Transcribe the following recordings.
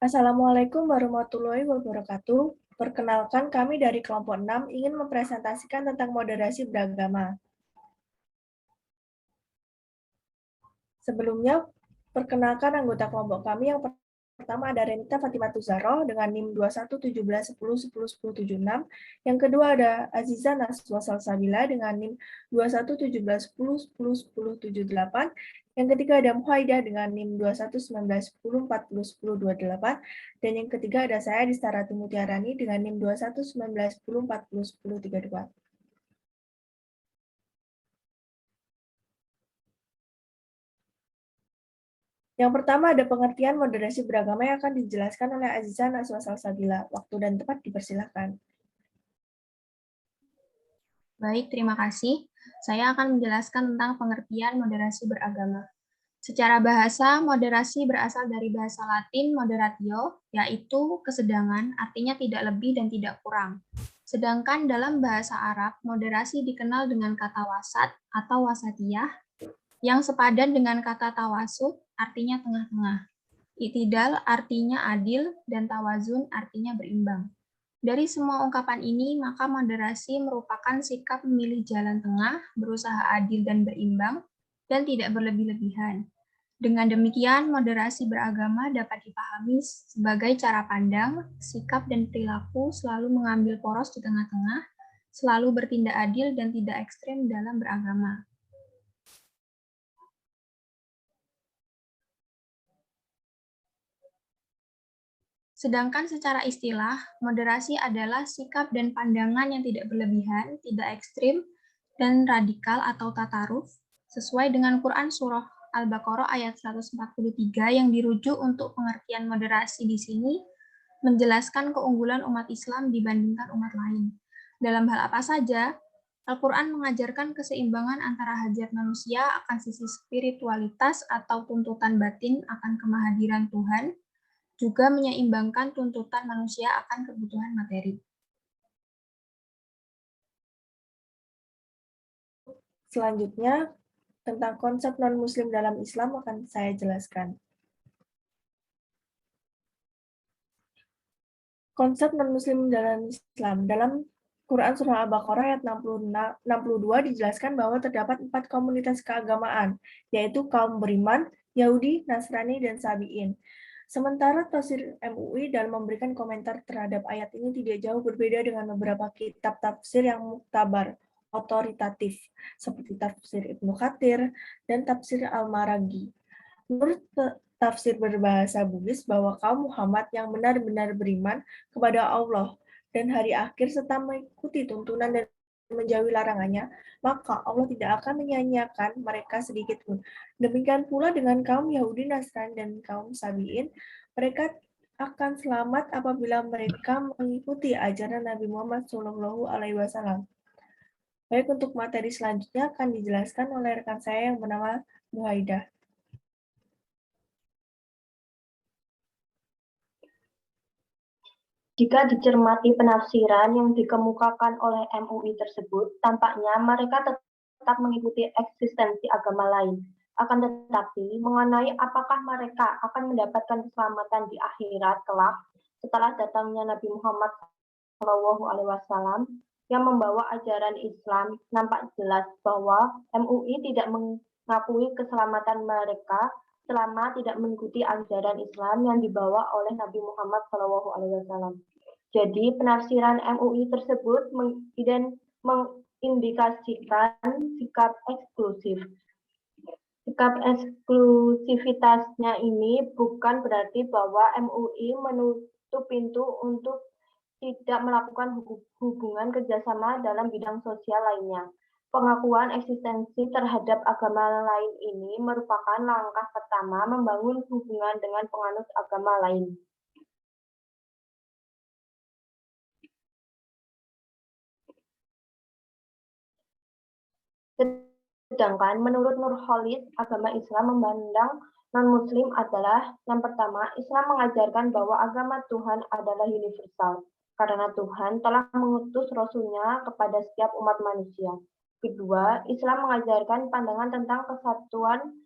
Assalamualaikum warahmatullahi wabarakatuh. Perkenalkan, kami dari kelompok 6 ingin mempresentasikan tentang moderasi beragama. Sebelumnya, perkenalkan anggota kelompok kami. Yang pertama ada Renita Fatimah Tuzaro dengan NIM 211710101076. Yang kedua ada Aziza Naswa Salsabila dengan NIM 211710101078. Yang ketiga ada Muhaidah dengan NIM 211910401028. Dan yang ketiga ada saya Distarati Mutiarani dengan NIM 211910401032. Yang pertama ada pengertian moderasi beragama yang akan dijelaskan oleh Aziza Naswa Salsabila. Waktu dan tempat dipersilahkan. Baik, terima kasih. Saya akan menjelaskan tentang pengertian moderasi beragama. Secara bahasa, moderasi berasal dari bahasa Latin moderatio, yaitu kesedangan, artinya tidak lebih dan tidak kurang. Sedangkan dalam bahasa Arab, moderasi dikenal dengan kata wasat atau wasatiyah, yang sepadan dengan kata tawasud, artinya tengah-tengah. I'tidal artinya adil, dan tawazun artinya berimbang. Dari semua ungkapan ini, maka moderasi merupakan sikap memilih jalan tengah, berusaha adil dan berimbang, dan tidak berlebih-lebihan. Dengan demikian, moderasi beragama dapat dipahami sebagai cara pandang, sikap dan perilaku selalu mengambil poros di tengah-tengah, selalu bertindak adil dan tidak ekstrem dalam beragama. Sedangkan secara istilah, moderasi adalah sikap dan pandangan yang tidak berlebihan, tidak ekstrim, dan radikal atau tataruf, sesuai dengan Quran Surah Al-Baqarah ayat 143 yang dirujuk untuk pengertian moderasi di sini, menjelaskan keunggulan umat Islam dibandingkan umat lain. Dalam hal apa saja, Al-Quran mengajarkan keseimbangan antara hajat manusia akan sisi spiritualitas atau tuntutan batin akan kemahadiran Tuhan, juga menyeimbangkan tuntutan manusia akan kebutuhan materi. Selanjutnya, tentang konsep non-muslim dalam Islam akan saya jelaskan. Konsep non-muslim dalam Islam. Dalam Quran Surah Al-Baqarah ayat 62 dijelaskan bahwa terdapat 4 komunitas keagamaan, yaitu kaum beriman, Yahudi, Nasrani, dan Sabi'in. Sementara tafsir MUI dalam memberikan komentar terhadap ayat ini tidak jauh berbeda dengan beberapa kitab tafsir yang muktabar, otoritatif, seperti tafsir Ibnu Katsir dan tafsir Al-Maraghi. Menurut tafsir berbahasa Bugis bahwa kaum Muhammad yang benar-benar beriman kepada Allah dan hari akhir serta mengikuti tuntunan dan menjauhi larangannya, maka Allah tidak akan menyia-nyiakan mereka sedikit pun. Demikian pula dengan kaum Yahudi, Nasrani, dan kaum Sabi'in, mereka akan selamat apabila mereka mengikuti ajaran Nabi Muhammad SAW. Baik, untuk materi selanjutnya akan dijelaskan oleh rekan saya yang bernama Muhaidah. Jika dicermati penafsiran yang dikemukakan oleh MUI tersebut, tampaknya mereka tetap mengikuti eksistensi agama lain. Akan tetapi, mengenai apakah mereka akan mendapatkan keselamatan di akhirat kelak setelah datangnya Nabi Muhammad SAW yang membawa ajaran Islam, nampak jelas bahwa MUI tidak mengakui keselamatan mereka selama tidak mengikuti ajaran Islam yang dibawa oleh Nabi Muhammad SAW. Jadi penafsiran MUI tersebut mengindikasikan sikap eksklusif. Sikap eksklusivitasnya ini bukan berarti bahwa MUI menutup pintu untuk tidak melakukan hubungan kerjasama dalam bidang sosial lainnya. Pengakuan eksistensi terhadap agama lain ini merupakan langkah pertama membangun hubungan dengan penganut agama lain. Sedangkan menurut Nurholis, agama Islam memandang non-muslim adalah yang pertama, Islam mengajarkan bahwa agama Tuhan adalah universal, karena Tuhan telah mengutus Rasul-Nya kepada setiap umat manusia. Kedua, Islam mengajarkan pandangan tentang kesatuan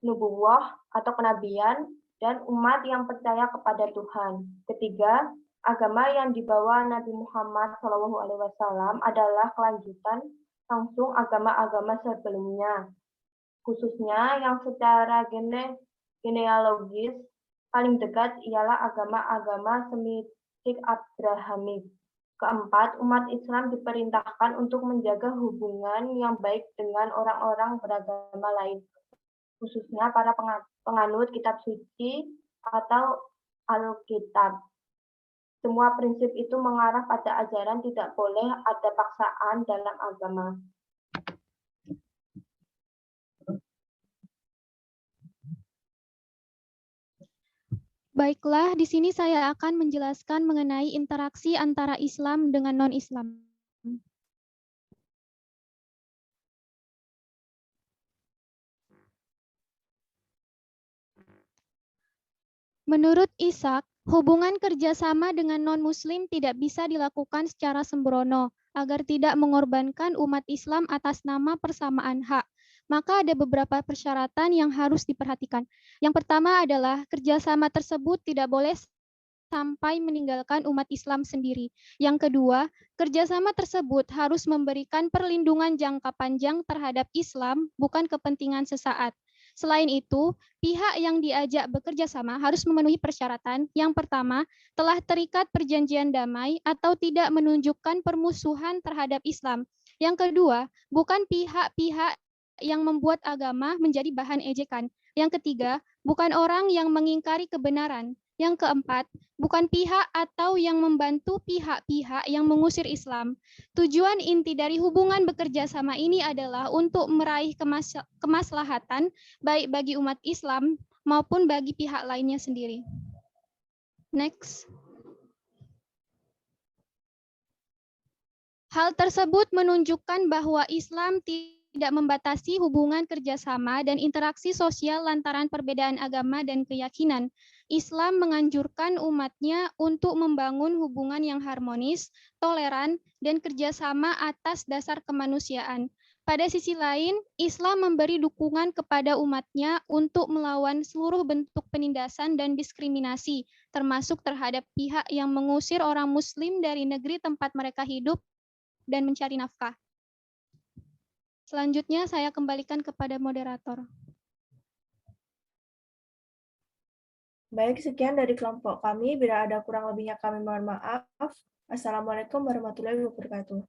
nubuwah atau kenabian dan umat yang percaya kepada Tuhan. Ketiga, agama yang dibawa Nabi Muhammad SAW adalah kelanjutan langsung agama-agama sebelumnya, khususnya yang secara genealogis paling dekat ialah agama-agama Semitik Abrahamik. Keempat, umat Islam diperintahkan untuk menjaga hubungan yang baik dengan orang-orang beragama lain, khususnya para penganut kitab suci atau Alkitab. Semua prinsip itu mengarah pada ajaran tidak boleh ada paksaan dalam agama. Baiklah, di sini saya akan menjelaskan mengenai interaksi antara Islam dengan non-Islam. Menurut Ishak, hubungan kerjasama dengan non-Muslim tidak bisa dilakukan secara sembrono agar tidak mengorbankan umat Islam atas nama persamaan hak. Maka ada beberapa persyaratan yang harus diperhatikan. Yang pertama adalah kerjasama tersebut tidak boleh sampai meninggalkan umat Islam sendiri. Yang kedua, kerjasama tersebut harus memberikan perlindungan jangka panjang terhadap Islam, bukan kepentingan sesaat. Selain itu, pihak yang diajak bekerja sama harus memenuhi persyaratan. Yang pertama, telah terikat perjanjian damai atau tidak menunjukkan permusuhan terhadap Islam. Yang kedua, bukan pihak-pihak yang membuat agama menjadi bahan ejekan. Yang ketiga, bukan orang yang mengingkari kebenaran. Yang keempat, bukan pihak atau yang membantu pihak-pihak yang mengusir Islam. Tujuan inti dari hubungan bekerja sama ini adalah untuk meraih kemaslahatan baik bagi umat Islam maupun bagi pihak lainnya sendiri. Next. Hal tersebut menunjukkan bahwa Islam tidak membatasi hubungan kerjasama dan interaksi sosial lantaran perbedaan agama dan keyakinan. Islam menganjurkan umatnya untuk membangun hubungan yang harmonis, toleran, dan kerjasama atas dasar kemanusiaan. Pada sisi lain, Islam memberi dukungan kepada umatnya untuk melawan seluruh bentuk penindasan dan diskriminasi, termasuk terhadap pihak yang mengusir orang Muslim dari negeri tempat mereka hidup dan mencari nafkah. Selanjutnya saya kembalikan kepada moderator. Baik, sekian dari kelompok kami. Bila ada kurang lebihnya kami mohon maaf. Assalamualaikum warahmatullahi wabarakatuh.